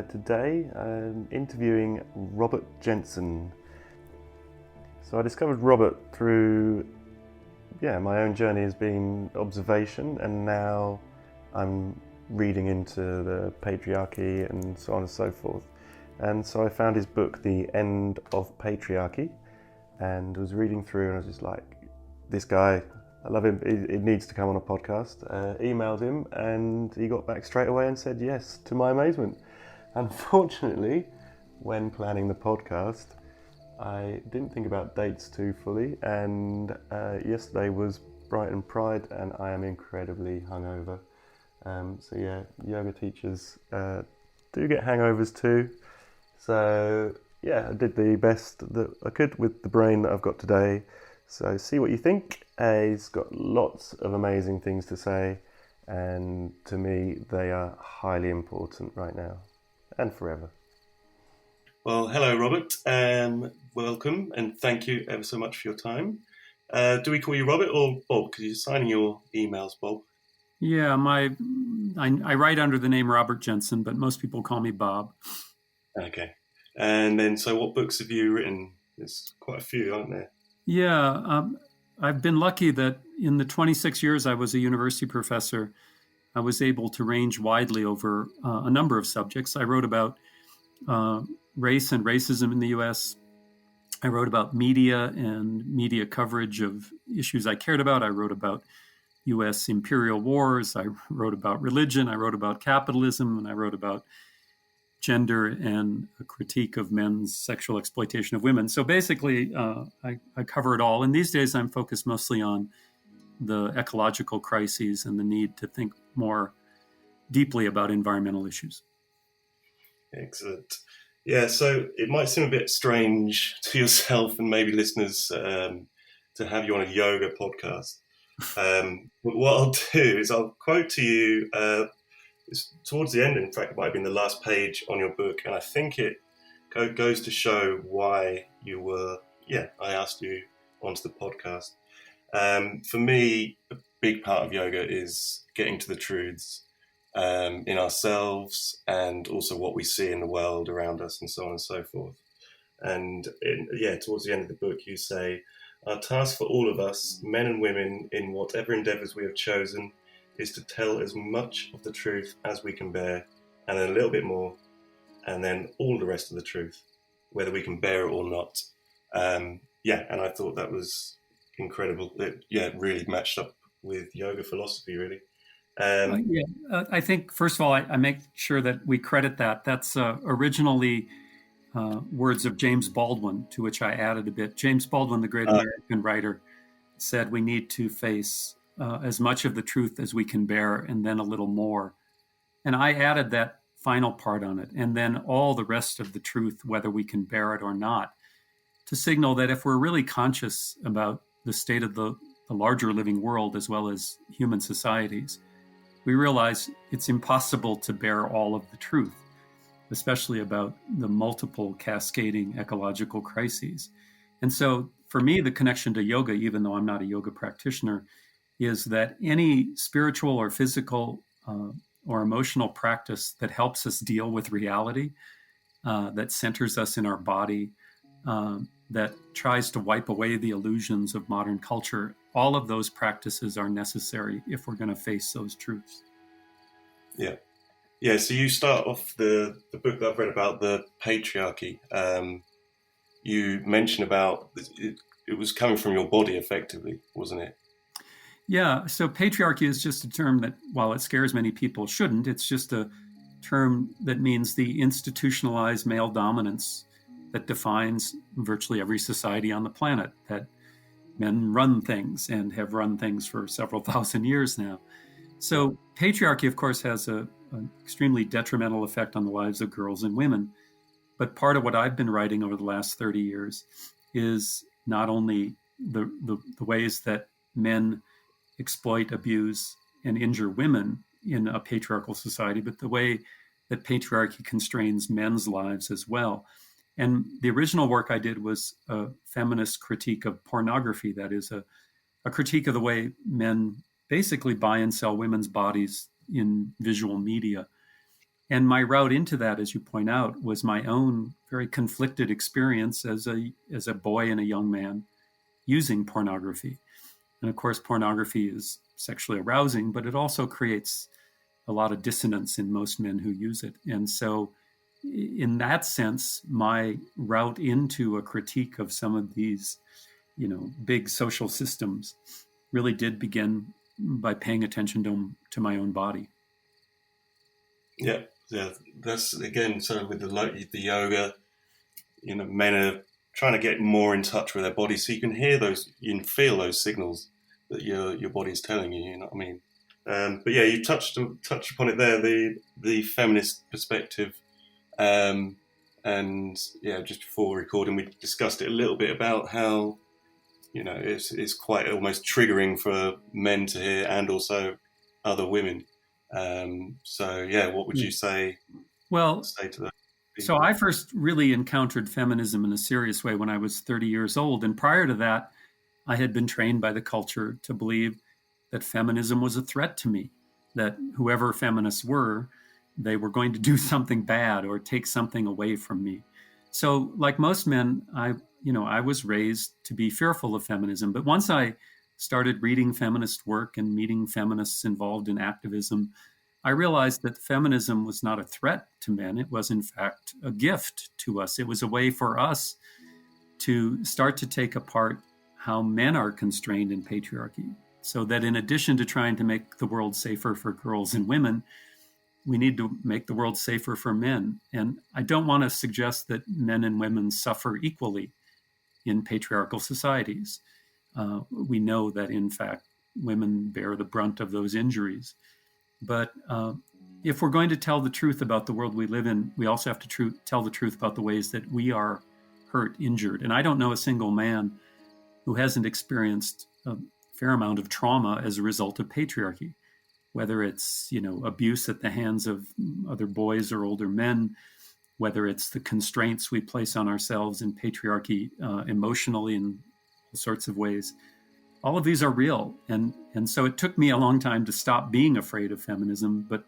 Today I'm interviewing Robert Jensen. So I discovered Robert through my own journey has been observation, and now I'm reading into the patriarchy and so on and so forth. And so I found his book, The End of Patriarchy, and was reading through, and I was just like, this guy, I love him, he needs to come on a podcast. Emailed him, and he got back straight away and said yes, to my amazement. Unfortunately, when planning the podcast, I didn't think about dates too fully, and yesterday was Brighton Pride, and I am incredibly hungover. Yoga teachers do get hangovers too. So I did the best that I could with the brain that I've got today. So see what you think. He's got lots of amazing things to say, and to me they are highly important right now and forever. Well, hello Robert, welcome and thank you ever so much for your time. Do we call you Robert or Bob? Because you're signing your emails, Bob. Yeah, I write under the name Robert Jensen, but most people call me Bob. Okay. And then, so what books have you written? There's quite a few, aren't there? Yeah, I've been lucky that in the 26 years I was a university professor, I was able to range widely over a number of subjects. I wrote about race and racism in the U.S. I wrote about media and media coverage of issues I cared about. I wrote about U.S. imperial wars. I wrote about religion. I wrote about capitalism, and I wrote about gender and a critique of men's sexual exploitation of women. So basically, I cover it all. And these days, I'm focused mostly on the ecological crises and the need to think more deeply about environmental issues. Excellent. Yeah, so it might seem a bit strange to yourself and maybe listeners to have you on a yoga podcast. But what I'll do is I'll quote to you, it's towards the end, in fact, it might have been the last page on your book, and I think it goes to show why you were, I asked you onto the podcast. For me, a big part of yoga is getting to the truths in ourselves and also what we see in the world around us and so on and so forth. And towards the end of the book, you say, our task for all of us, men and women, in whatever endeavours we have chosen, is to tell as much of the truth as we can bear, and then a little bit more, and then all the rest of the truth, whether we can bear it or not. And I thought that was incredible. It really matched up with yoga philosophy, really. I think, first of all, I make sure that we credit that. That's originally words of James Baldwin, to which I added a bit. James Baldwin, the great American writer, said we need to face as much of the truth as we can bear, and then a little more. And I added that final part on it, and then all the rest of the truth, whether we can bear it or not, to signal that if we're really conscious about the state of the larger living world as well as human societies, we realize it's impossible to bear all of the truth, especially about the multiple cascading ecological crises. And so for me, the connection to yoga, even though I'm not a yoga practitioner, is that any spiritual or physical or emotional practice that helps us deal with reality, that centers us in our body, that tries to wipe away the illusions of modern culture, all of those practices are necessary if we're going to face those truths. Yeah, so you start off the book that I've read about the patriarchy. You mentioned about it was coming from your body effectively, wasn't it? Yeah, so patriarchy is just a term that, while it scares many people, shouldn't. It's just a term that means the institutionalized male dominance that defines virtually every society on the planet, that men run things and have run things for several thousand years now. So patriarchy, of course, has an extremely detrimental effect on the lives of girls and women. But part of what I've been writing over the last 30 years is not only the ways that men exploit, abuse, and injure women in a patriarchal society, but the way that patriarchy constrains men's lives as well. And the original work I did was a feminist critique of pornography, that is a critique of the way men basically buy and sell women's bodies in visual media. And my route into that, as you point out, was my own very conflicted experience as a boy and a young man using pornography. And of course, pornography is sexually arousing, but it also creates a lot of dissonance in most men who use it. And so, in that sense, my route into a critique of some of these, big social systems really did begin by paying attention to my own body. Yeah, yeah. That's again sort of with the yoga. Men are trying to get more in touch with their bodies, so you can hear those, you can feel those signals that your body's telling you. You know what I mean? But yeah, you touched upon it there, the feminist perspective, and yeah, just before recording, we discussed it a little bit about how it's quite almost triggering for men to hear, and also other women. So yeah, what would you say? Well, say to that? So I first really encountered feminism in a serious way when I was 30 years old. And prior to that, I had been trained by the culture to believe that feminism was a threat to me, that whoever feminists were, they were going to do something bad or take something away from me. So like most men, I was raised to be fearful of feminism. But once I started reading feminist work and meeting feminists involved in activism, I realized that feminism was not a threat to men. It was, in fact, a gift to us. It was a way for us to start to take apart how men are constrained in patriarchy, so that in addition to trying to make the world safer for girls and women, we need to make the world safer for men. And I don't want to suggest that men and women suffer equally in patriarchal societies. We know that, in fact, women bear the brunt of those injuries. But if we're going to tell the truth about the world we live in, we also have to tell the truth about the ways that we are hurt, injured. And I don't know a single man who hasn't experienced a fair amount of trauma as a result of patriarchy, whether it's, abuse at the hands of other boys or older men, whether it's the constraints we place on ourselves in patriarchy emotionally in all sorts of ways. All of these are real. And so it took me a long time to stop being afraid of feminism. But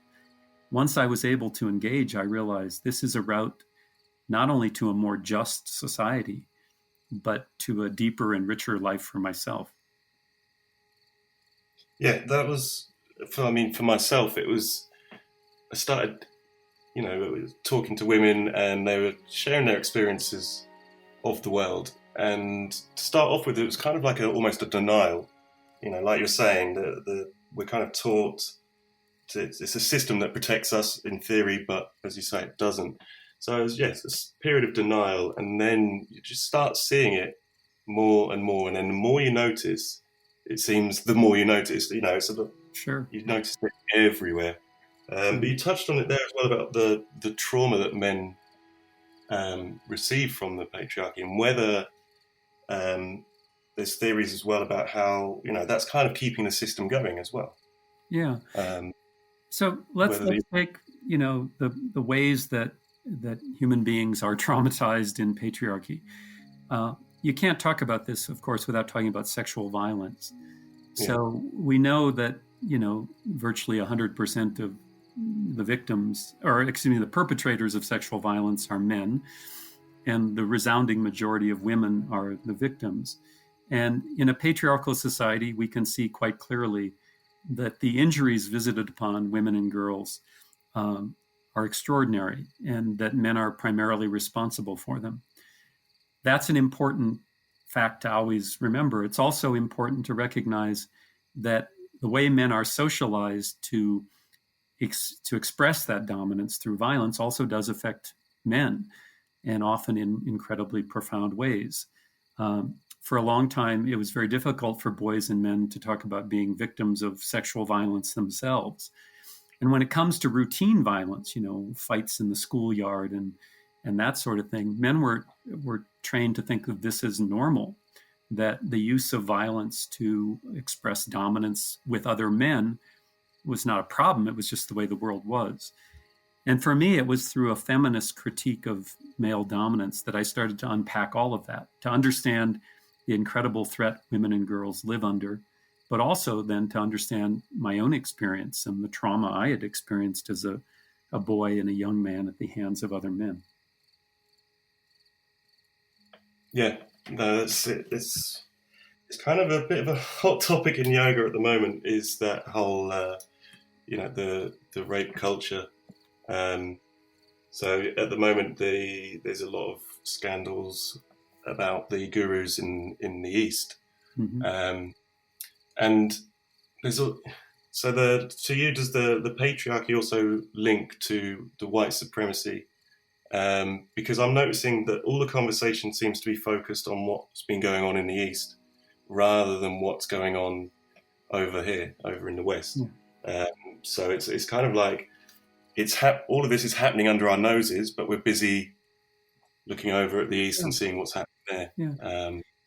once I was able to engage, I realized this is a route not only to a more just society, but to a deeper and richer life for myself. Yeah, that was, for myself, it was, I started, talking to women, and they were sharing their experiences of the world. And to start off with, it was kind of like almost a denial. Like you're saying, we're kind of taught it's a system that protects us in theory, but as you say, it doesn't. So it's this period of denial, and then you just start seeing it more and more, and then the more you notice, it seems the more you notice. Sure, you notice it everywhere. But you touched on it there as well about the trauma that men receive from the patriarchy, and whether there's theories as well about how that's kind of keeping the system going as well. Yeah. So let's take the ways that human beings are traumatized in patriarchy. You can't talk about this, of course, without talking about sexual violence. So we know that virtually 100% of the victims, or the perpetrators of sexual violence are men, and the resounding majority of women are the victims. And in a patriarchal society, we can see quite clearly that the injuries visited upon women and girls are extraordinary, and that men are primarily responsible for them. That's an important fact to always remember. It's also important to recognize that the way men are socialized to express that dominance through violence also does affect men, and often in incredibly profound ways. For a long time, it was very difficult for boys and men to talk about being victims of sexual violence themselves. And when it comes to routine violence, fights in the schoolyard and that sort of thing, men were trained to think of this as normal, that the use of violence to express dominance with other men was not a problem. It was just the way the world was. And for me, it was through a feminist critique of male dominance that I started to unpack all of that, to understand the incredible threat women and girls live under, but also then to understand my own experience and the trauma I had experienced as a a boy and a young man at the hands of other men. Yeah, no, that's it. It's kind of a bit of a hot topic in yoga at the moment. Is that whole the rape culture? So at the moment, there's a lot of scandals about the gurus in the East, and there's to you, does the patriarchy also link to the white supremacy? Because I'm noticing that all the conversation seems to be focused on what's been going on in the East, rather than what's going on over here, over in the West. So it's kind of like all of this is happening under our noses, but we're busy looking over at the East and seeing what's happening there.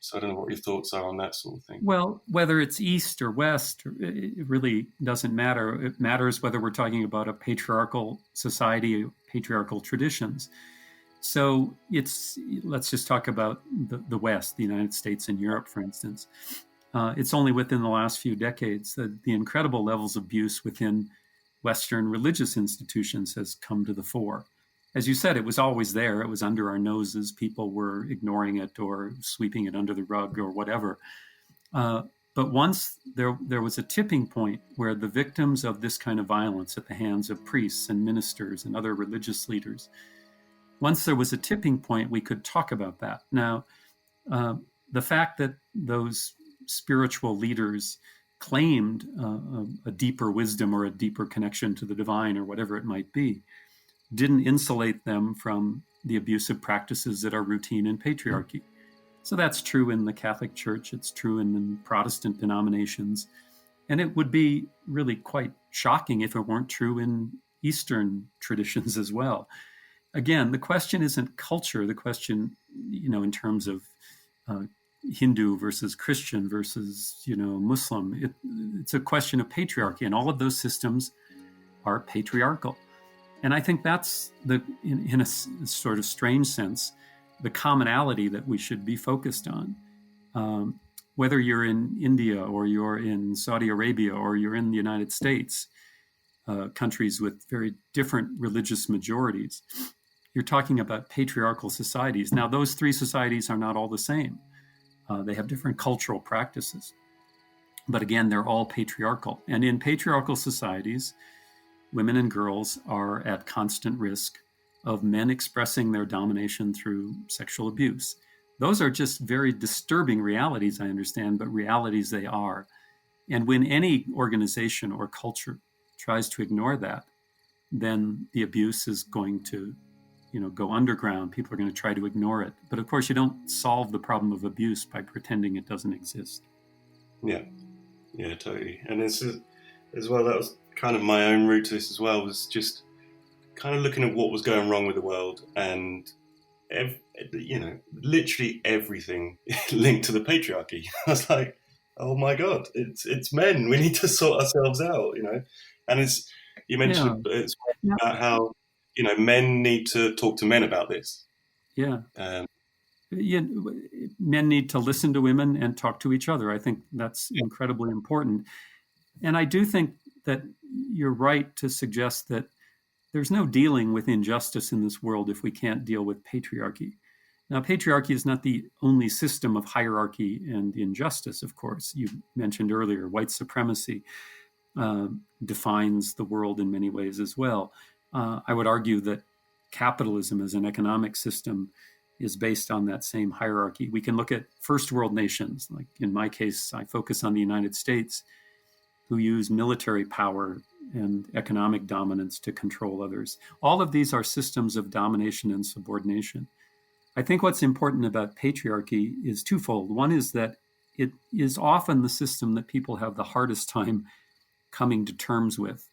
So I don't know what your thoughts are on that sort of thing. Well, whether it's East or West, it really doesn't matter. It matters whether we're talking about a patriarchal society, patriarchal traditions. So let's just talk about the West, the United States and Europe, for instance. It's only within the last few decades that the incredible levels of abuse within Western religious institutions has come to the fore. As you said, it was always there. It was under our noses. People were ignoring it or sweeping it under the rug or whatever. But once there was a tipping point where the victims of this kind of violence at the hands of priests and ministers and other religious leaders, once there was a tipping point, we could talk about that. Now, the fact that those spiritual leaders claimed a deeper wisdom or a deeper connection to the divine or whatever it might be, didn't insulate them from the abusive practices that are routine in patriarchy. So that's true in the Catholic Church, it's true in the Protestant denominations, and it would be really quite shocking if it weren't true in Eastern traditions as well. Again, the question isn't culture, the question, in terms of Hindu versus Christian versus, Muslim, it's a question of patriarchy, and all of those systems are patriarchal. And I think that's in a sort of strange sense, the commonality that we should be focused on. Whether you're in India or you're in Saudi Arabia or you're in the United States, countries with very different religious majorities, you're talking about patriarchal societies. Now, those three societies are not all the same. They have different cultural practices. But again, they're all patriarchal. And in patriarchal societies, women and girls are at constant risk of men expressing their domination through sexual abuse. Those are just very disturbing realities, I understand, but realities they are. And when any organization or culture tries to ignore that, then the abuse is going to, go underground. People are going to try to ignore it. But of course, you don't solve the problem of abuse by pretending it doesn't exist. Yeah, totally. And this is, as well, that was kind of my own route to this as well, was just kind of looking at what was going wrong with the world, and literally everything linked to the patriarchy. I was like, oh my god, it's men. We need to sort ourselves out, And you mentioned it's about how men need to talk to men about this. Men need to listen to women and talk to each other. I think that's incredibly important. And I do think that you're right to suggest that there's no dealing with injustice in this world if we can't deal with patriarchy. Now, patriarchy is not the only system of hierarchy and injustice, of course. You mentioned earlier, white supremacy defines the world in many ways as well. I would argue that capitalism as an economic system is based on that same hierarchy. We can look at first world nations, like in my case, I focus on the United States, who use military power and economic dominance to control others. All of these are systems of domination and subordination. I think what's important about patriarchy is twofold. One is that it is often the system that people have the hardest time coming to terms with.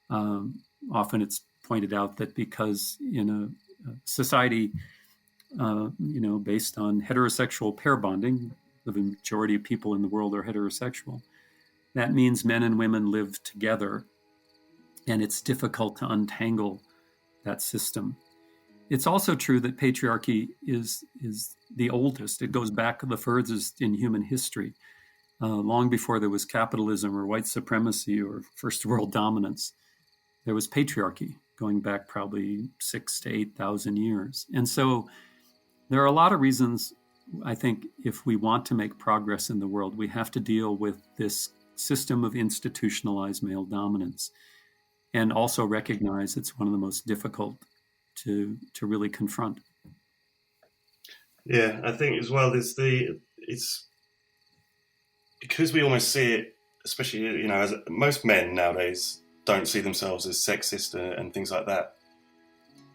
Often it's pointed out that because in a society, based on heterosexual pair bonding, the majority of people in the world are heterosexual. That means men and women live together, and it's difficult to untangle that system. It's also true that patriarchy is the oldest. It goes back the furthest in human history, long before there was capitalism or white supremacy or first world dominance. There was patriarchy going back probably 6,000 to 8,000 years. And so there are a lot of reasons, I think, if we want to make progress in the world, we have to deal with this system of institutionalized male dominance and also recognize it's one of the most difficult to really confront. Yeah, I think as well, it's because we almost see it, especially, as most men nowadays don't see themselves as sexist and things like that,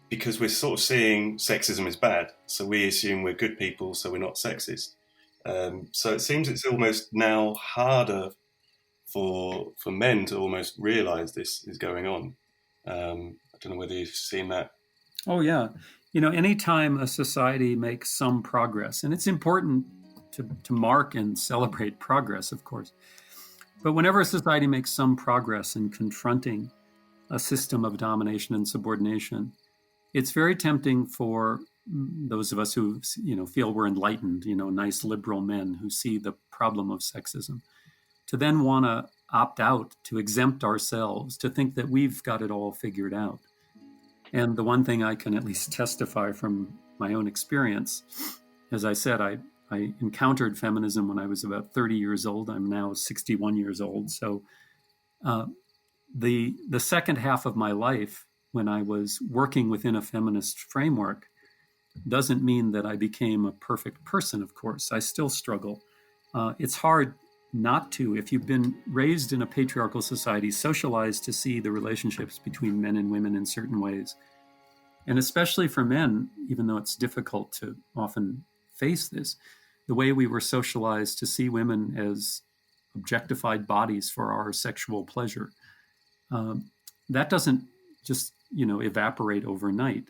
because we're sort of seeing sexism is bad. So we assume we're good people, so we're not sexist. So it seems it's almost now harder for men to almost realize this is going on. I don't know whether you've seen that. Oh, yeah. Anytime a society makes some progress, and it's important to mark and celebrate progress, of course, but whenever a society makes some progress in confronting a system of domination and subordination, it's very tempting for those of us who, feel we're enlightened, nice liberal men who see the problem of sexism, to then want to opt out, to exempt ourselves, to think that we've got it all figured out. And the one thing I can at least testify from my own experience, as I said, I encountered feminism when I was about 30 years old. I'm now 61 years old. So the second half of my life, when I was working within a feminist framework, doesn't mean that I became a perfect person, of course. I still struggle. It's hard not to, if you've been raised in a patriarchal society, socialized to see the relationships between men and women in certain ways. And especially for men, even though it's difficult to often face this, the way we were socialized to see women as objectified bodies for our sexual pleasure, that doesn't just, evaporate overnight.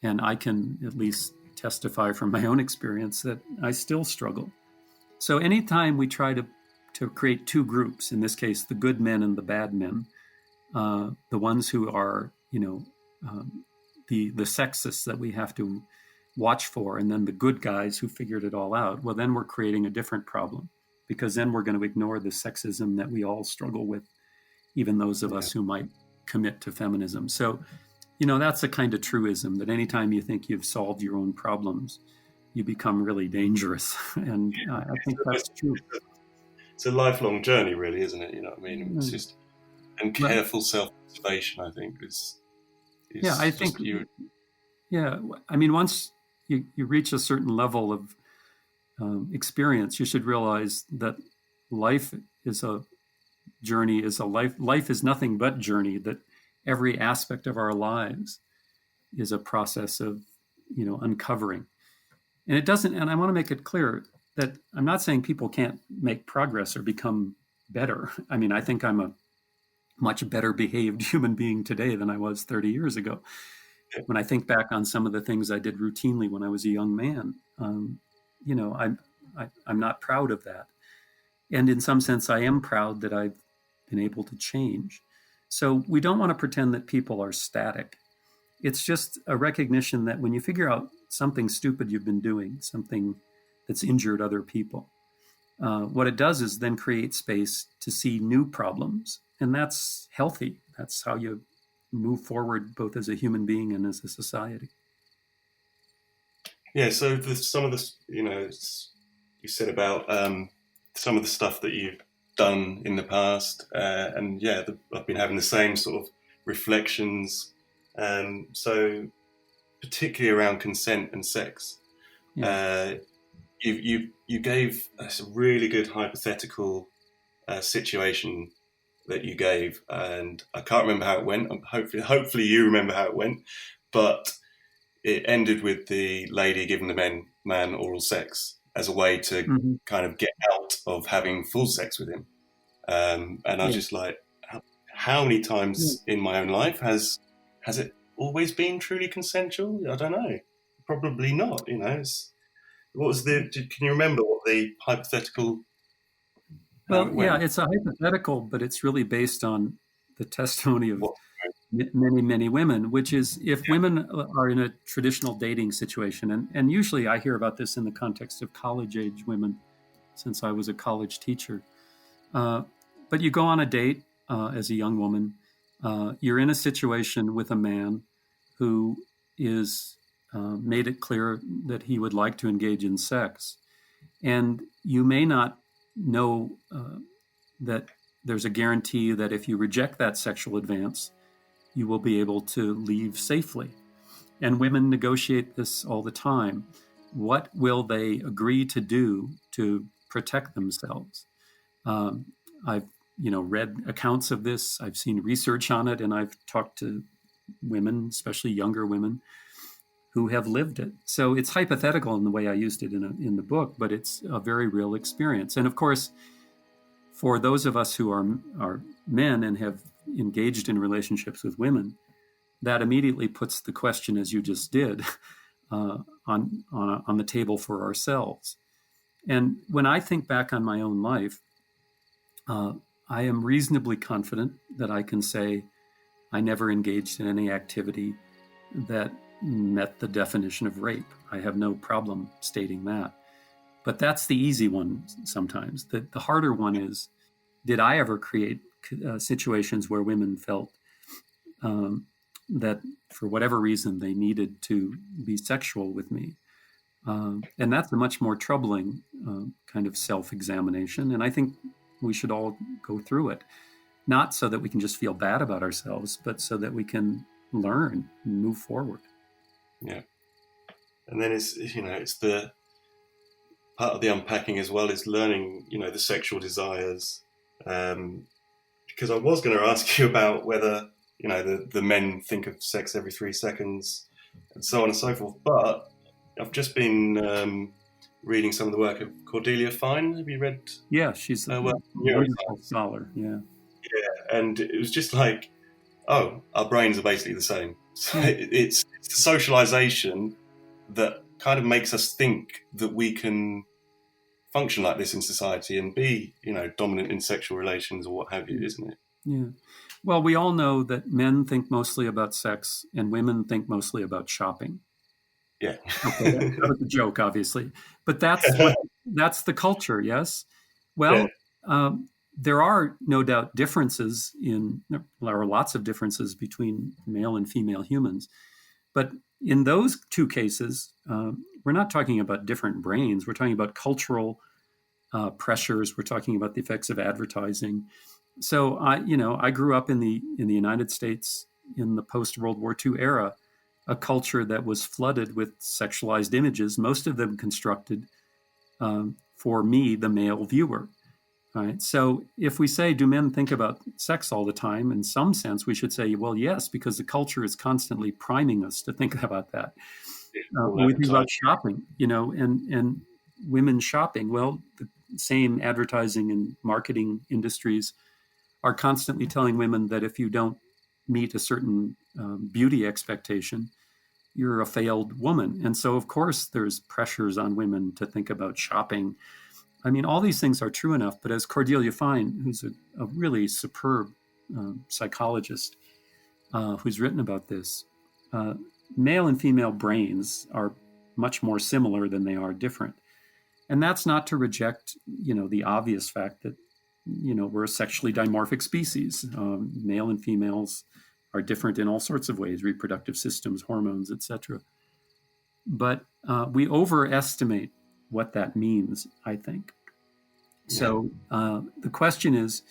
And I can at least testify from my own experience that I still struggle. So anytime we try to create two groups, in this case, the good men and the bad men, the ones who are, the sexists that we have to watch for, and then the good guys who figured it all out, well, then we're creating a different problem, because then we're going to ignore the sexism that we all struggle with, even those of us who might commit to feminism. So, that's a kind of truism that anytime you think you've solved your own problems, you become really dangerous. And I think that's true. It's a lifelong journey, really, isn't it? You know what I mean? It's just, and careful self-observation, I think, is I think, once you reach a certain level of experience, you should realize that life is a journey, life is nothing but journey, that every aspect of our lives is a process of, uncovering. And it doesn't, and I want to make it clear that I'm not saying people can't make progress or become better. I mean, I think I'm a much better behaved human being today than I was 30 years ago. When I think back on some of the things I did routinely when I was a young man, I'm not proud of that. And in some sense, I am proud that I've been able to change. So we don't want to pretend that people are static. It's just a recognition that when you figure out something stupid you've been doing, something that's injured other people, what it does is then create space to see new problems. And that's healthy. That's how you move forward, both as a human being and as a society. Yeah, so some of the, you said about some of the stuff that you've done in the past, and I've been having the same sort of reflections. So particularly around consent and sex, you gave us a really good hypothetical situation that you gave, and I can't remember how it went. Hopefully you remember how it went, but it ended with the lady giving the man oral sex as a way to kind of get out of having full sex with him. And I was just like, how many times in my own life has it always been truly consensual? I don't know. Probably not. Can you remember what the hypothetical? Well, it's a hypothetical, but it's really based on the testimony of many, many women, which is if women are in a traditional dating situation, and usually I hear about this in the context of college-age women, since I was a college teacher. But you go on a date as a young woman, You're in a situation with a man who is made it clear that he would like to engage in sex. And you may not know that there's a guarantee that if you reject that sexual advance, you will be able to leave safely. And women negotiate this all the time. What will they agree to do to protect themselves? I've read accounts of this. I've seen research on it, and I've talked to women, especially younger women, who have lived it. So it's hypothetical in the way I used it in the book, but it's a very real experience. And of course, for those of us who are men and have engaged in relationships with women, that immediately puts the question, as you just did, on the table for ourselves. And when I think back on my own life, I am reasonably confident that I can say I never engaged in any activity that met the definition of rape. I have no problem stating that. But that's the easy one sometimes. The harder one is, did I ever create situations where women felt that for whatever reason they needed to be sexual with me? And that's a much more troubling kind of self-examination. And I think we should all go through it, not so that we can just feel bad about ourselves, but so that we can learn and move forward. Yeah. And then it's the part of the unpacking as well is learning, the sexual desires. Because I was going to ask you about whether, the men think of sex every 3 seconds and so on and so forth. But I've just been reading some of the work of Cordelia Fine. Have you read? Yeah, she's a wonderful scholar. Yeah. Yeah. And it was just like, oh, our brains are basically the same. So it's the socialization that kind of makes us think that we can function like this in society and be, dominant in sexual relations or what have you, isn't it? Yeah. Well, we all know that men think mostly about sex and women think mostly about shopping. Yeah. Okay, that was a joke, obviously, but that's the culture. Yes. Well, there are no doubt differences there are lots of differences between male and female humans. But in those two cases, we're not talking about different brains. We're talking about cultural pressures. We're talking about the effects of advertising. So I grew up in the United States in the post-World War II era, a culture that was flooded with sexualized images, most of them constructed for me, the male viewer. Right. So if we say, do men think about sex all the time? In some sense, we should say, well, yes, because the culture is constantly priming us to think about that. When we think about shopping, and women shopping, well, the same advertising and marketing industries are constantly telling women that if you don't meet a certain beauty expectation, you're a failed woman. And so, of course, there's pressures on women to think about shopping. I mean, all these things are true enough, but as Cordelia Fine, who's a really superb psychologist who's written about this, male and female brains are much more similar than they are different. And that's not to reject, the obvious fact that, we're a sexually dimorphic species. Male and females are different in all sorts of ways, reproductive systems, hormones, etc. But we overestimate what that means, I think. So the question is,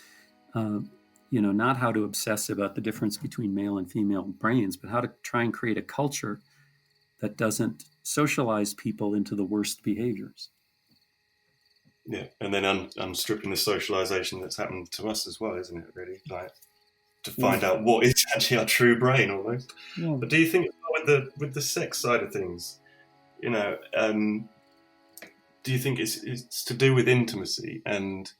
not how to obsess about the difference between male and female brains, but how to try and create a culture that doesn't socialize people into the worst behaviors. Yeah, and then unstripping the socialization that's happened to us as well, isn't it, really? Like, to find out what is actually our true brain, almost. Yeah. But do you think with the sex side of things, do you think it's to do with intimacy, and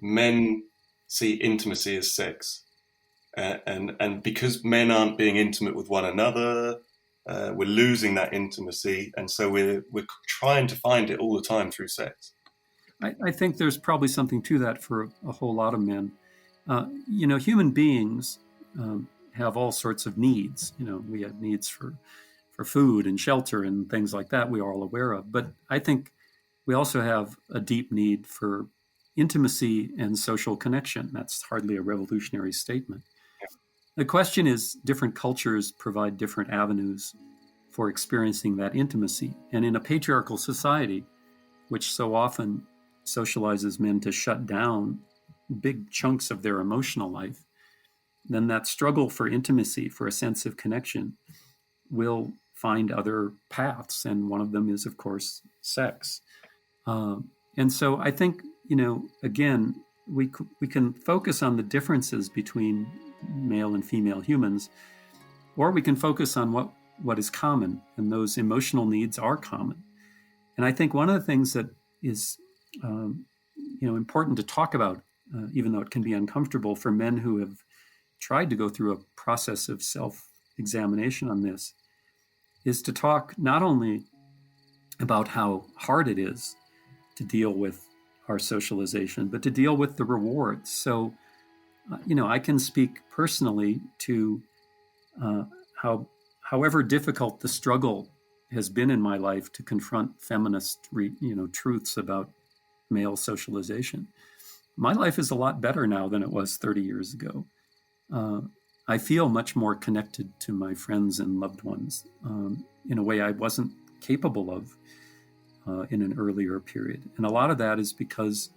men see intimacy as sex, and because men aren't being intimate with one another, we're losing that intimacy, and so we're trying to find it all the time through sex? I think there's probably something to that for a whole lot of men. Human beings have all sorts of needs. We have needs for food and shelter and things like that we are all aware of. But I think we also have a deep need for intimacy and social connection. That's hardly a revolutionary statement. The question is, different cultures provide different avenues for experiencing that intimacy. And in a patriarchal society, which so often socializes men to shut down big chunks of their emotional life, then that struggle for intimacy, for a sense of connection, will find other paths. And one of them is, of course, sex. And so I think, again, we can focus on the differences between male and female humans, or we can focus on what is common, and those emotional needs are common. And I think one of the things that is important to talk about, even though it can be uncomfortable for men who have tried to go through a process of self-examination on this, is to talk not only about how hard it is to deal with our socialization, but to deal with the rewards. So, I can speak personally to however difficult the struggle has been in my life to confront feminist, truths about male socialization. My life is a lot better now than it was 30 years ago. I feel much more connected to my friends and loved ones in a way I wasn't capable of in an earlier period. And a lot of that is because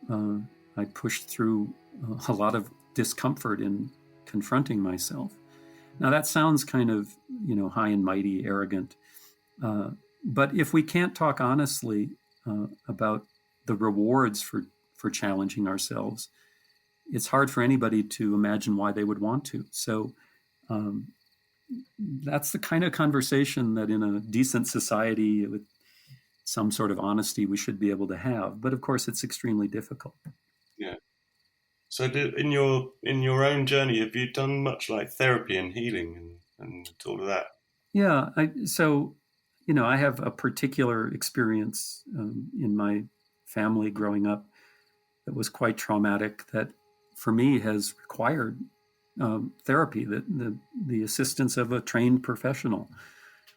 I pushed through a lot of discomfort in confronting myself. Now that sounds kind of, high and mighty, arrogant. But if we can't talk honestly about the rewards for challenging ourselves, it's hard for anybody to imagine why they would want to. So that's the kind of conversation that in a decent society with some sort of honesty we should be able to have. But of course, it's extremely difficult. Yeah. So in your own journey, have you done much like therapy and healing and all of that? Yeah. I have a particular experience in my family growing up that was quite traumatic, that for me has required therapy, the assistance of a trained professional.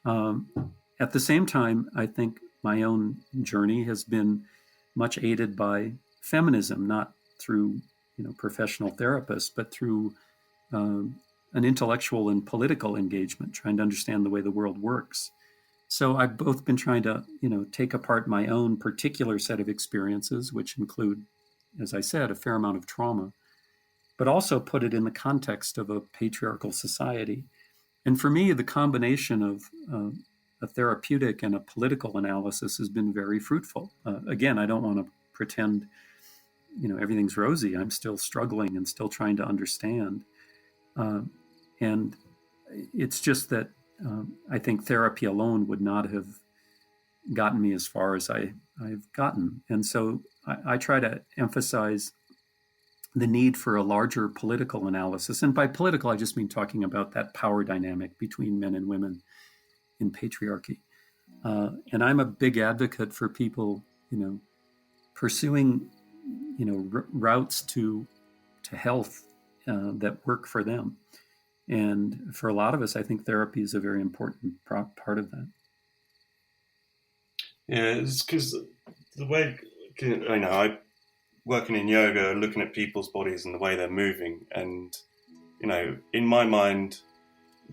At the same time, I think my own journey has been much aided by feminism, not through professional therapists, but through an intellectual and political engagement, trying to understand the way the world works. So I've both been trying to take apart my own particular set of experiences, which include, as I said, a fair amount of trauma, but also put it in the context of a patriarchal society. And for me, the combination of a therapeutic and a political analysis has been very fruitful. Again, I don't want to pretend, everything's rosy. I'm still struggling and still trying to understand. And it's just that I think therapy alone would not have gotten me as far as I've gotten. And so I try to emphasize the need for a larger political analysis. And by political, I just mean talking about that power dynamic between men and women in patriarchy. And I'm a big advocate for people, pursuing, routes to health that work for them. And for a lot of us, I think therapy is a very important part of that. Yeah, it's because the way, I working in yoga, looking at people's bodies and the way they're moving, and in my mind,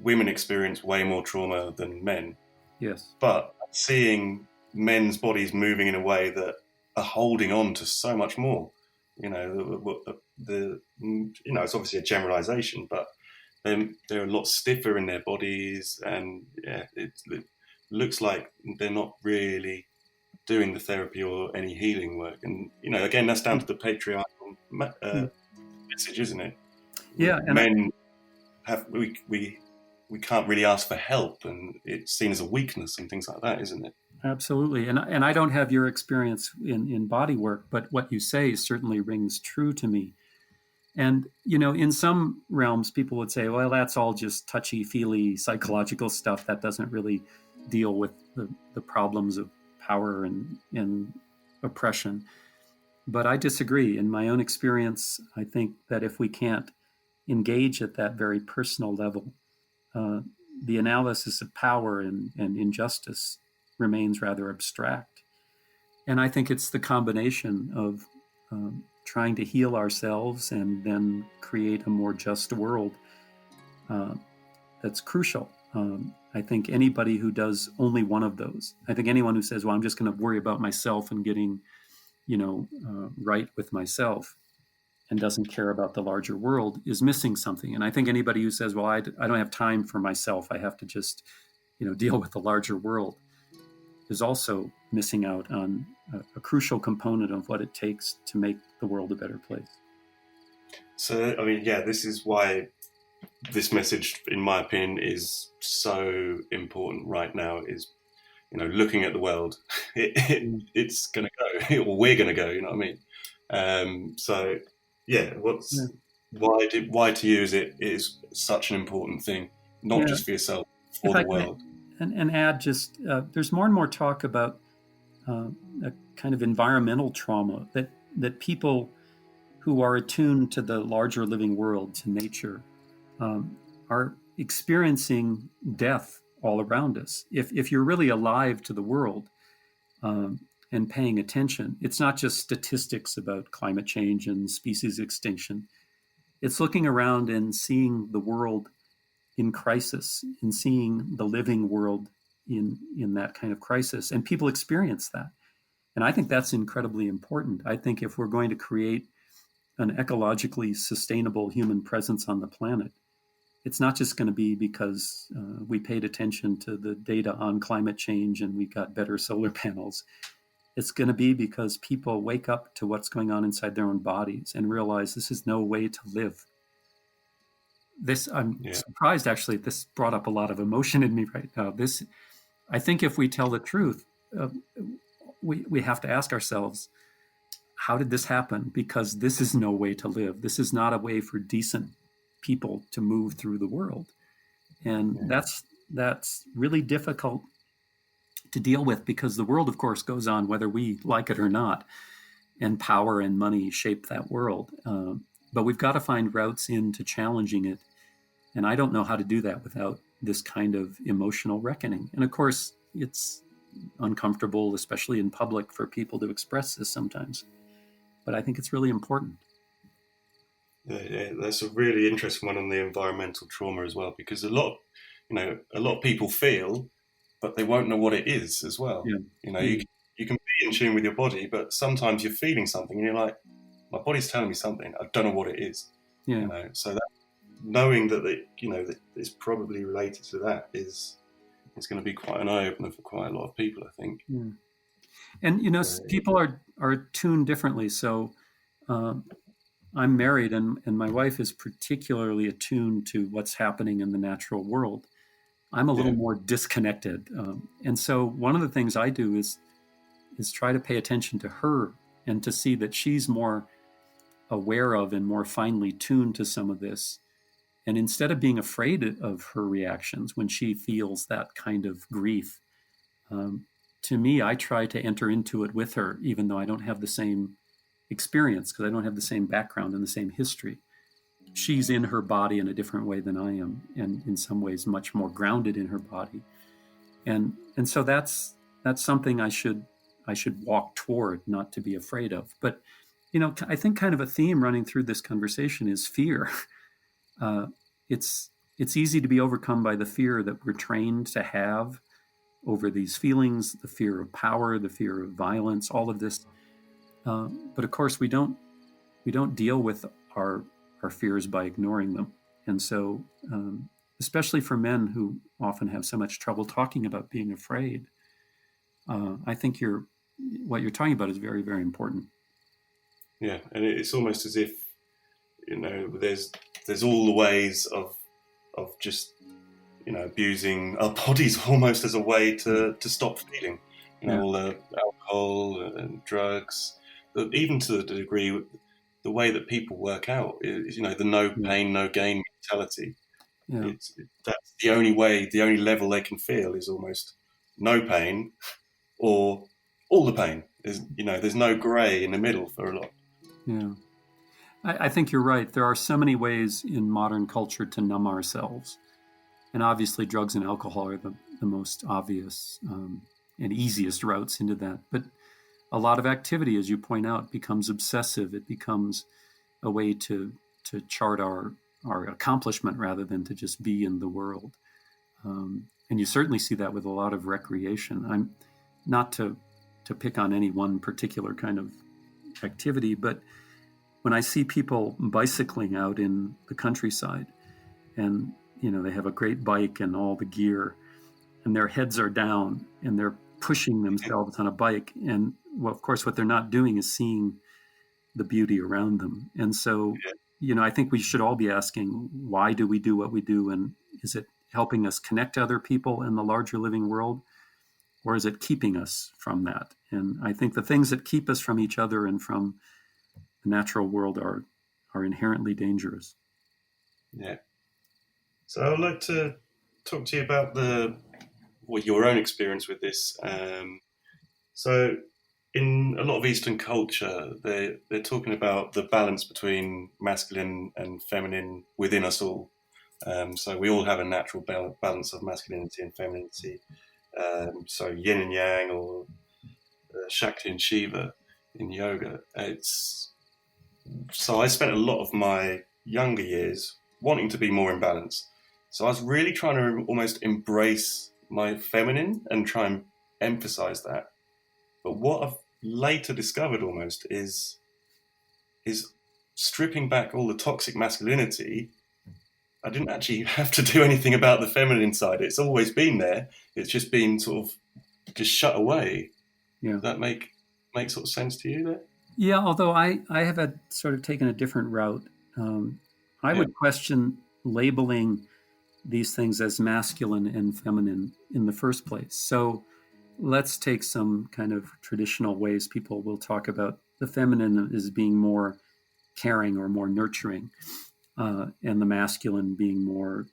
women experience way more trauma than men. Yes. But seeing men's bodies moving in a way that are holding on to so much more, it's obviously a generalization, but they're a lot stiffer in their bodies, and it looks like they're not really doing the therapy or any healing work. And again, that's down to the patriarchal message, isn't it? Yeah, and men we can't really ask for help, and it's seen as a weakness and things like that, isn't it? Absolutely. And I don't have your experience in body work, but what you say certainly rings true to me. And, in some realms, people would say, well, that's all just touchy-feely psychological stuff that doesn't really deal with the problems of power and oppression. But I disagree. In my own experience, I think that if we can't engage at that very personal level, the analysis of power and injustice remains rather abstract. And I think it's the combination of trying to heal ourselves and then create a more just world that's crucial. I think anybody who does only one of those, I think anyone who says, well, I'm just going to worry about myself and getting, right with myself and doesn't care about the larger world is missing something. And I think anybody who says, well, I don't have time for myself, I have to just, deal with the larger world, is also missing out on a crucial component of what it takes to make the world a better place. So, this is why this message, in my opinion, is so important right now, is, looking at the world, it's going to go, or we're going to go, you know what I mean? Why to you is it is such an important thing, not just for yourself, for the world? And add just, there's more and more talk about a kind of environmental trauma that people who are attuned to the larger living world, to nature, are experiencing death all around us. If you're really alive to the world and paying attention, it's not just statistics about climate change and species extinction. It's looking around and seeing the world in crisis, and seeing the living world in that kind of crisis. And people experience that. And I think that's incredibly important. I think if we're going to create an ecologically sustainable human presence on the planet, it's not just going to be because we paid attention to the data on climate change and we got better solar panels. It's going to be because people wake up to what's going on inside their own bodies and realize this is no way to live. I'm surprised, actually, this brought up a lot of emotion in me right now. I think if we tell the truth, we have to ask ourselves, how did this happen? Because this is no way to live. This is not a way for decent people to move through the world. And that's really difficult to deal with, because the world, of course, goes on whether we like it or not, and power and money shape that world. But we've got to find routes into challenging it. And I don't know how to do that without this kind of emotional reckoning. And of course, it's uncomfortable, especially in public, for people to express this sometimes. But I think it's really important. Yeah, that's a really interesting one on the environmental trauma as well, because a lot of people feel, but they won't know what it is as well. Yeah. You can be in tune with your body, but sometimes you're feeling something and you're like, my body's telling me something, I don't know what it is. Yeah. So that knowing that that it's probably related to that is going to be quite an eye opener for quite a lot of people, I think. Yeah. And people are tuned differently. So I'm married, and my wife is particularly attuned to what's happening in the natural world. I'm a little more disconnected, and so one of the things I do is try to pay attention to her and to see that she's more aware of and more finely tuned to some of this. And instead of being afraid of her reactions when she feels that kind of grief, to me, I try to enter into it with her, even though I don't have the same experience, because I don't have the same background and the same history. She's in her body in a different way than I am, and in some ways much more grounded in her body. And so that's something I should walk toward, not to be afraid of. But I think kind of a theme running through this conversation is fear. It's easy to be overcome by the fear that we're trained to have over these feelings, the fear of power, the fear of violence, all of this. But of course, we don't deal with our fears by ignoring them. And so, especially for men who often have so much trouble talking about being afraid, I think what you're talking about is very, very important. Yeah, and it's almost as if there's all the ways of just abusing our bodies almost as a way to stop feeling. All the alcohol and drugs, even to the degree the way that people work out is the no pain, no gain mentality. Yeah. That's the only way, the only level they can feel is almost no pain or all the pain. There's no grey in the middle for a lot. Yeah. I think you're right. There are so many ways in modern culture to numb ourselves. And obviously drugs and alcohol are the most obvious and easiest routes into that. But a lot of activity, as you point out, becomes obsessive. It becomes a way to chart our our accomplishment rather than to just be in the world. And you certainly see that with a lot of recreation. I'm not to pick on any one particular kind of activity, but when I see people bicycling out in the countryside, and they have a great bike and all the gear, and their heads are down and they're pushing themselves on a bike, and well, of course, what they're not doing is seeing the beauty around them. And so, I think we should all be asking, why do we do what we do, and is it helping us connect to other people in the larger living world, or is it keeping us from that? And I think the things that keep us from each other and from the natural world are inherently dangerous. Yeah. So I would like to talk to you about your own experience with this. So in a lot of Eastern culture, they're talking about the balance between masculine and feminine within us all. So we all have a natural balance of masculinity and femininity. So yin and yang, or Shakti and Shiva in yoga. So I spent a lot of my younger years wanting to be more in balance. So I was really trying to almost embrace my feminine and try and emphasize that. But what I've later discovered almost is stripping back all the toxic masculinity. I didn't actually have to do anything about the feminine side. It's always been there. It's just been sort of just shut away. Yeah. Does that make sort of sense to you there? Yeah, although I have had sort of taken a different route. I would question labeling these things as masculine and feminine in the first place. So let's take some kind of traditional ways people will talk about the feminine as being more caring or more nurturing, and the masculine being more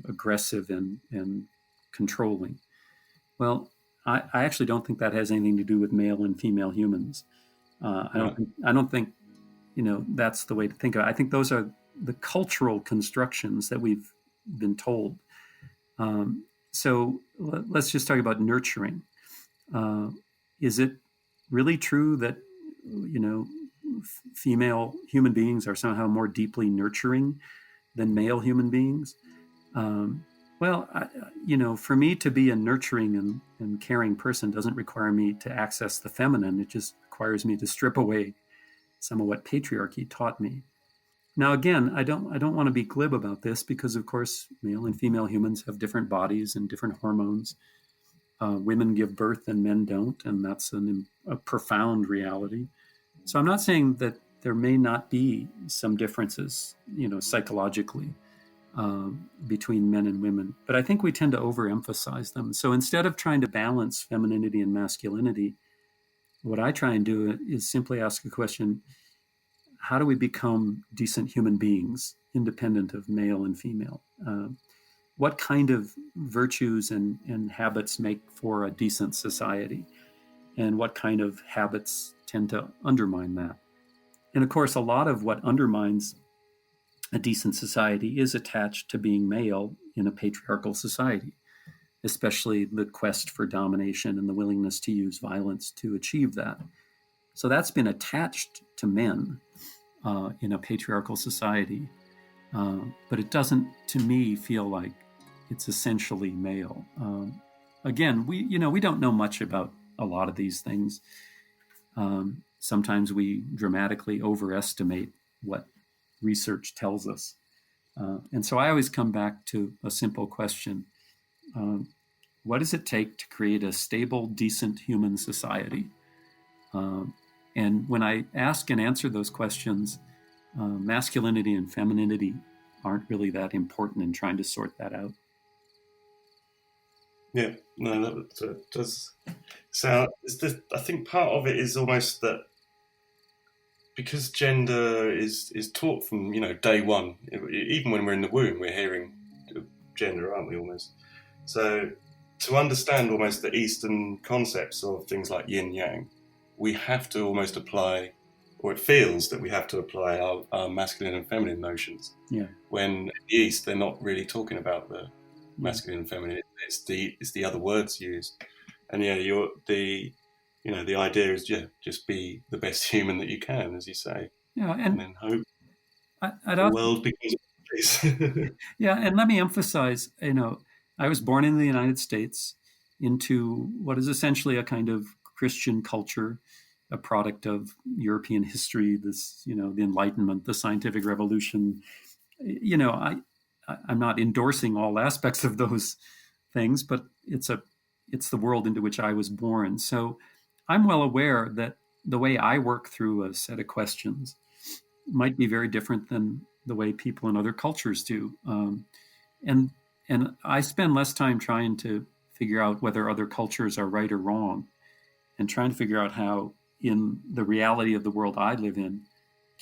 aggressive and controlling. Well, I actually don't think that has anything to do with male and female humans. I don't think that's the way to think of it. I think those are the cultural constructions that we've been told. So let's just talk about nurturing. Is it really true that female human beings are somehow more deeply nurturing than male human beings? Well, for me to be a nurturing and caring person doesn't require me to access the feminine. It just requires me to strip away some of what patriarchy taught me. Now, again, I don't want to be glib about this because, of course, male and female humans have different bodies and different hormones. Women give birth and men don't, and that's a profound reality. So I'm not saying that there may not be some differences, psychologically, between men and women, but I think we tend to overemphasize them. So instead of trying to balance femininity and masculinity, what I try and do is simply ask a question: how do we become decent human beings, independent of male and female? What kind of virtues and habits make for a decent society? And what kind of habits tend to undermine that? And of course, a lot of what undermines a decent society is attached to being male in a patriarchal society, especially the quest for domination and the willingness to use violence to achieve that. So that's been attached to men in a patriarchal society, but it doesn't, to me, feel like it's essentially male. Again, we don't know much about a lot of these things. Sometimes we dramatically overestimate what research tells us. And so I always come back to a simple question. What does it take to create a stable, decent human society? And when I ask and answer those questions, masculinity and femininity aren't really that important in trying to sort that out. Yeah, no, that does sound. I think part of it is almost that because gender is taught from day one. Even when we're in the womb, we're hearing gender, aren't we? Almost. So to understand almost the Eastern concepts of things like yin yang, we have to almost apply, or it feels that we have to apply our masculine and feminine notions. Yeah. When in the East, they're not really talking about the masculine and feminine. It's the other words used, and the idea is just be the best human that you can, as you say, and then hope the world becomes please. Yeah, and let me emphasize, I was born in the United States into what is essentially a kind of Christian culture, a product of European history, this, the Enlightenment, the scientific revolution. I'm not endorsing all aspects of those things, but it's the world into which I was born. So I'm well aware that the way I work through a set of questions might be very different than the way people in other cultures do. And I spend less time trying to figure out whether other cultures are right or wrong, and trying to figure out how, in the reality of the world I live in,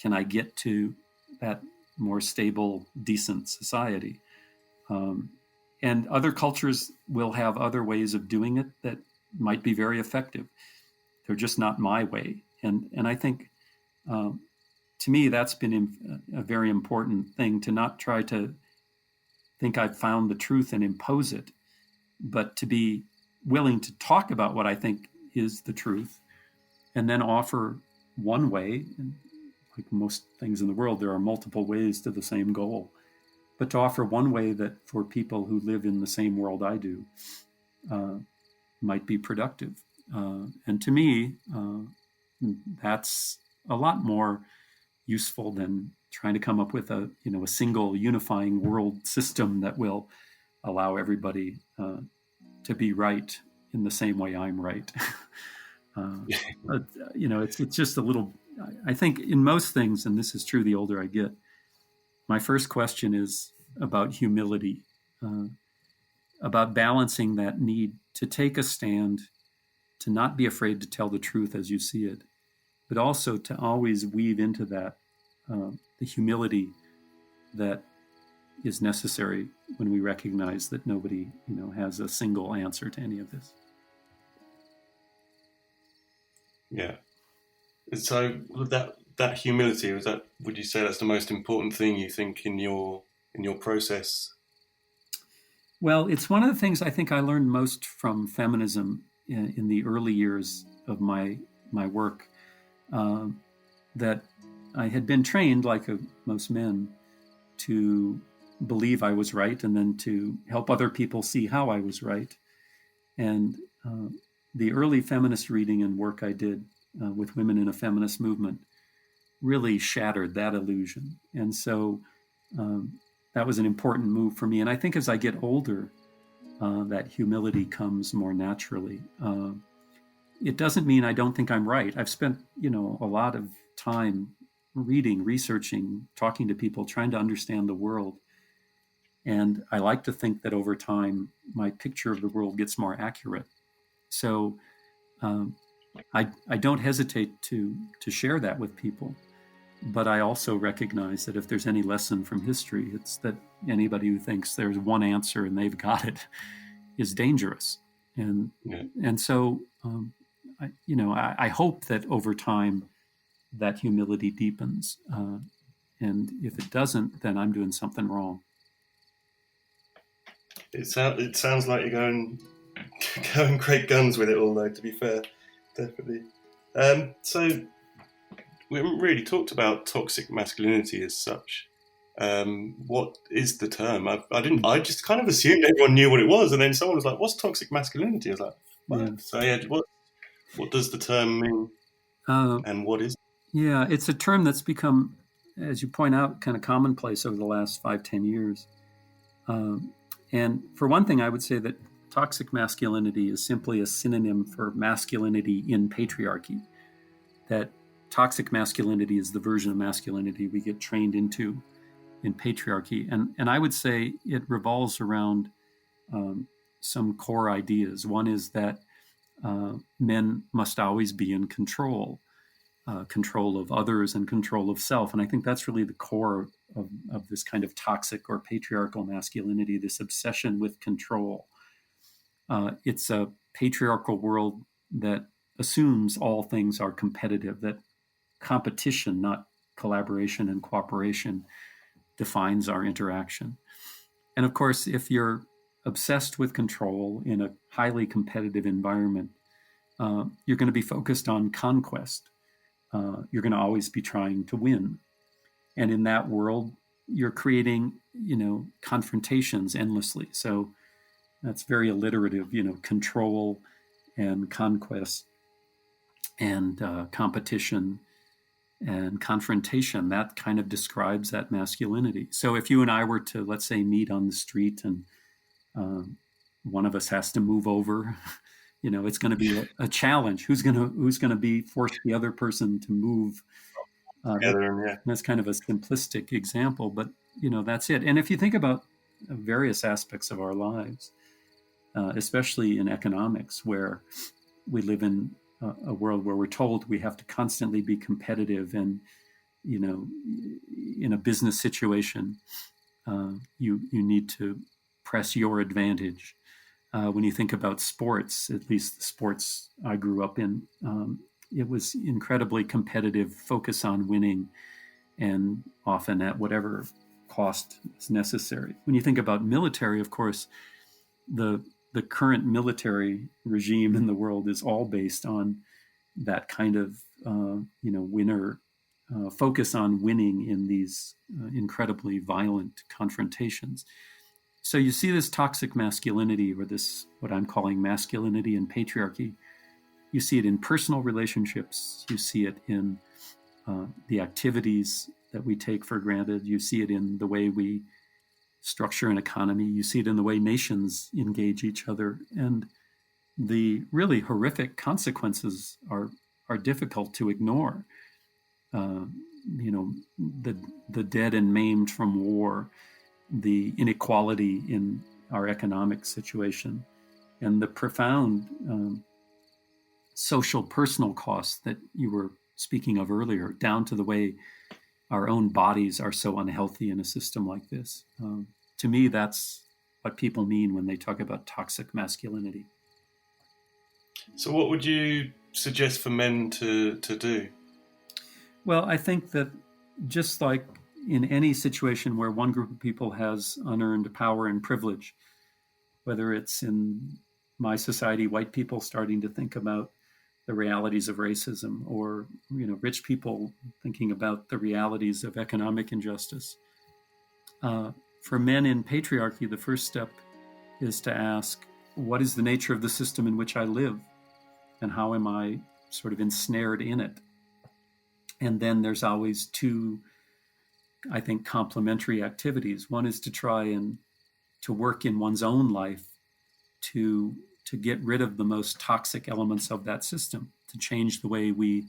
can I get to that more stable, decent society. And other cultures will have other ways of doing it that might be very effective. They're just not my way. And I think, to me, that's been a very important thing, to not try to think I've found the truth and impose it, but to be willing to talk about what I think is the truth, and then offer one way. And like most things in the world, there are multiple ways to the same goal, but to offer one way that for people who live in the same world I do might be productive. And to me, that's a lot more useful than trying to come up with a single unifying world system that will allow everybody to be right in the same way I'm right. But, it's just a little. I think in most things, and this is true the older I get, my first question is about humility, about balancing that need to take a stand, to not be afraid to tell the truth as you see it, but also to always weave into that the humility that is necessary when we recognize that nobody, has a single answer to any of this. Yeah. So that humility, would you say that's the most important thing you think in your process? Well, it's one of the things I think I learned most from feminism in the early years of my work, that I had been trained, like most men, to believe I was right, and then to help other people see how I was right. And the early feminist reading and work I did with women in a feminist movement really shattered that illusion. And so that was an important move for me. And I think as I get older, that humility comes more naturally. It doesn't mean I don't think I'm right. I've spent, a lot of time reading, researching, talking to people, trying to understand the world. And I like to think that over time, my picture of the world gets more accurate. So I don't hesitate to share that with people. But I also recognize that if there's any lesson from history, it's that anybody who thinks there's one answer and they've got it is dangerous. And so, I hope that over time that humility deepens. And if it doesn't, then I'm doing something wrong. It sounds like you're going great guns with it all, though, to be fair. Definitely. So we haven't really talked about toxic masculinity as such. What is the term? I just kind of assumed everyone knew what it was, and then someone was like, "What's toxic masculinity?" I was like, "What?" Yeah. So what does the term mean, and what is it? Yeah, it's a term that's become, as you point out, kind of commonplace over the last 5-10 years. And for one thing, I would say that toxic masculinity is simply a synonym for masculinity in patriarchy. That toxic masculinity is the version of masculinity we get trained into in patriarchy. And I would say it revolves around some core ideas. One is that men must always be in control of others and control of self. And I think that's really the core of this kind of toxic or patriarchal masculinity, this obsession with control. It's a patriarchal world that assumes all things are competitive, that competition, not collaboration and cooperation, defines our interaction. And of course, if you're obsessed with control in a highly competitive environment, you're going to be focused on conquest. You're going to always be trying to win. And in that world, you're creating, confrontations endlessly. So that's very alliterative, control and conquest and competition and confrontation. That kind of describes that masculinity. So if you and I were to, let's say, meet on the street and one of us has to move over, it's going to be a challenge. Who's going to be force the other person to move? That's kind of a simplistic example, but that's it. And if you think about various aspects of our lives, especially in economics, where we live in a world where we're told we have to constantly be competitive, and in a business situation, you need to press your advantage. When you think about sports, at least the sports I grew up in, it was incredibly competitive, focus on winning, and often at whatever cost is necessary. When you think about military, of course, the current military regime in the world is all based on that kind of winner focus on winning in these incredibly violent confrontations. So you see this toxic masculinity, or this what I'm calling masculinity and patriarchy. You see it in personal relationships. You see it in the activities that we take for granted. You see it in the way we structure an economy. You see it in the way nations engage each other. And the really horrific consequences are difficult to ignore. The dead and maimed from war, the inequality in our economic situation, and the profound social personal costs that you were speaking of earlier, down to the way our own bodies are so unhealthy in a system like this. To me, that's what people mean when they talk about toxic masculinity. So what would you suggest for men to do? Well, I think that just like in any situation where one group of people has unearned power and privilege, whether it's in my society, white people starting to think about the realities of racism, or rich people thinking about the realities of economic injustice. For men in patriarchy, the first step is to ask, what is the nature of the system in which I live, and how am I sort of ensnared in it? And then there's always two, I think, complementary activities. One is to try and to work in one's own life to get rid of the most toxic elements of that system, to change the way we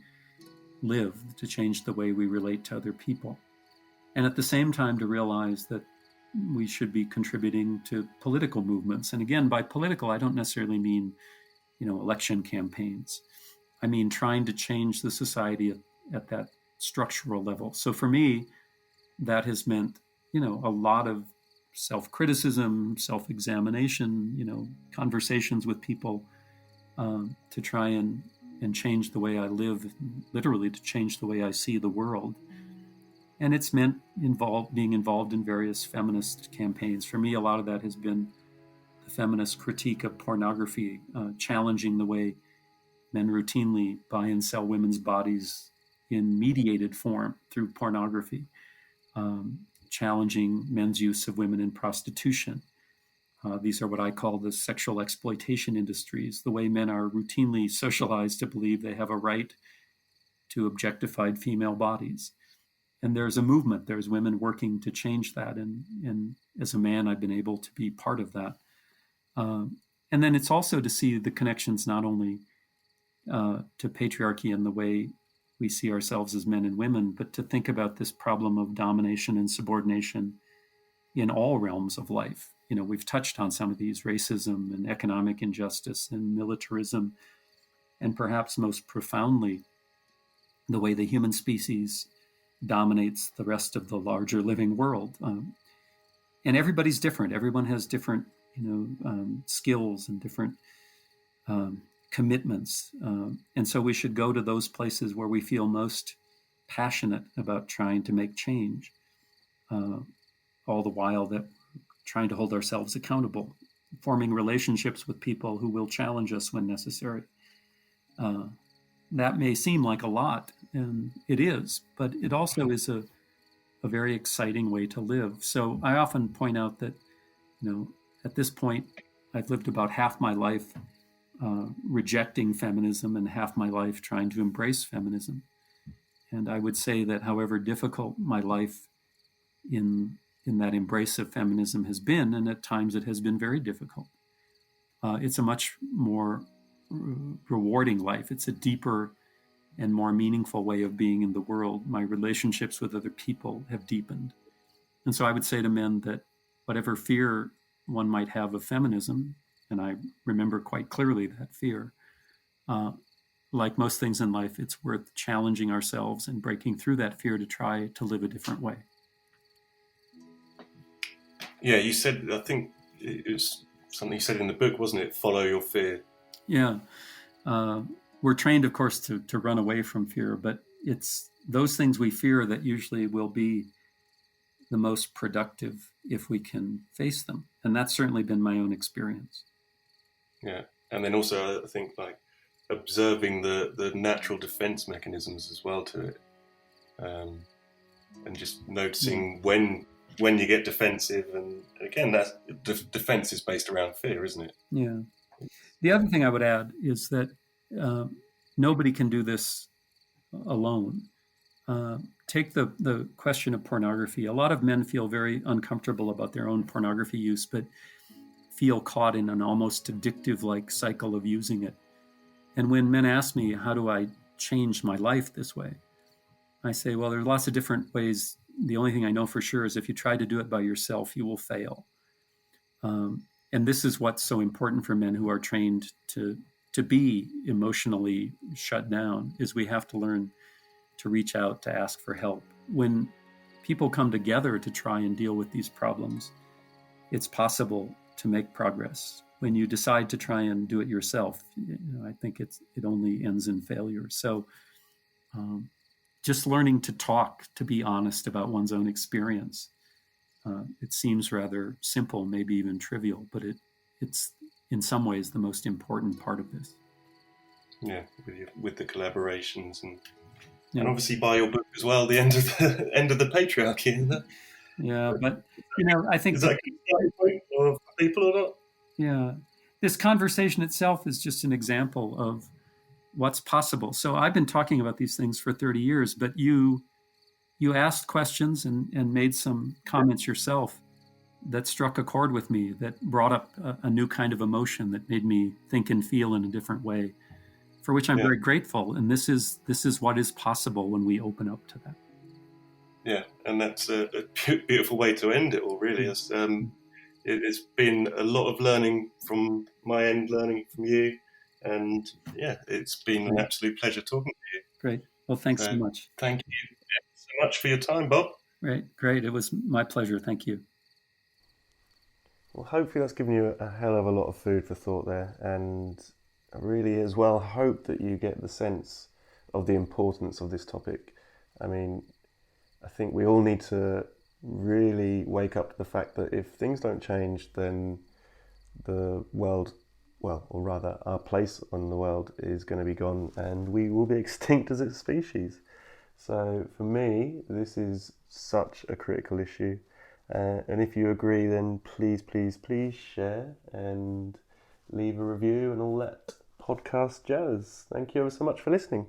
live, to change the way we relate to other people. And at the same time, to realize that we should be contributing to political movements. And again, by political, I don't necessarily mean, election campaigns. I mean, trying to change the society at that structural level. So for me, that has meant, a lot of self-criticism, self-examination, conversations with people to try and change the way I live, literally to change the way I see the world. And it's meant being involved in various feminist campaigns. For me, a lot of that has been the feminist critique of pornography, challenging the way men routinely buy and sell women's bodies in mediated form through pornography, challenging men's use of women in prostitution. These are what I call the sexual exploitation industries, the way men are routinely socialized to believe they have a right to objectified female bodies. And there's a movement, there's women working to change that. And as a man, I've been able to be part of that. And then it's also to see the connections not only to patriarchy and the way we see ourselves as men and women, but to think about this problem of domination and subordination in all realms of life. We've touched on some of these: racism and economic injustice and militarism, and perhaps most profoundly, the way the human species dominates the rest of the larger living world. And everybody's different. Everyone has different, skills and different commitments. And so we should go to those places where we feel most passionate about trying to make change, all the while that we're trying to hold ourselves accountable, forming relationships with people who will challenge us when necessary. That may seem like a lot, and it is, but it also is a very exciting way to live. So I often point out that, at this point, I've lived about half my life rejecting feminism and half my life trying to embrace feminism. And I would say that however difficult my life in that embrace of feminism has been, and at times it has been very difficult, it's a much more rewarding life. It's a deeper and more meaningful way of being in the world. My relationships with other people have deepened. And so I would say to men that whatever fear one might have of feminism, and I remember quite clearly that fear, like most things in life, it's worth challenging ourselves and breaking through that fear to try to live a different way. Yeah, you said, I think it was something you said in the book, wasn't it? Follow your fear. Yeah. We're trained, of course, to run away from fear, but it's those things we fear that usually will be the most productive if we can face them. And that's certainly been my own experience. Yeah. And then also, I think, like, observing the natural defense mechanisms as well to it. And just noticing when you get defensive. And again, that's defense is based around fear, isn't it? Yeah. The other thing I would add is that nobody can do this alone. Take the question of pornography. A lot of men feel very uncomfortable about their own pornography use, but feel caught in an almost addictive-like cycle of using it. And when men ask me, how do I change my life this way? I say, well, there are lots of different ways. The only thing I know for sure is if you try to do it by yourself, you will fail. And this is what's so important for men who are trained to be emotionally shut down, is we have to learn to reach out, to ask for help. When people come together to try and deal with these problems, it's possible to make progress. When you decide to try and do it yourself, I think it only ends in failure. So just learning to talk, to be honest about one's own experience. It seems rather simple, maybe even trivial, but it's in some ways the most important part of this. Yeah, with the collaborations and obviously buy your book as well. The end of the patriarchy. Isn't it? Yeah, but I think is that a good starting point for people or not? Yeah, this conversation itself is just an example of what's possible. So I've been talking about these things for 30 years, but you asked questions and made some comments yourself that struck a chord with me, that brought up a new kind of emotion that made me think and feel in a different way, for which I'm very grateful. And this is what is possible when we open up to that. Yeah, and that's a beautiful way to end it all, really. It's been a lot of learning from my end, learning from you, and yeah, it's been an absolute pleasure talking to you. Great. Well, thanks so much. Thank you so much for your time, Bob. Great. It was my pleasure. Thank you. Well, hopefully that's given you a hell of a lot of food for thought there, and I really as well hope that you get the sense of the importance of this topic. I mean, I think we all need to really wake up to the fact that if things don't change, then the world, or rather our place on the world, is going to be gone and we will be extinct as a species. So for me, this is such a critical issue. And if you agree, then please share and leave a review and all that podcast jazz. Thank you ever so much for listening.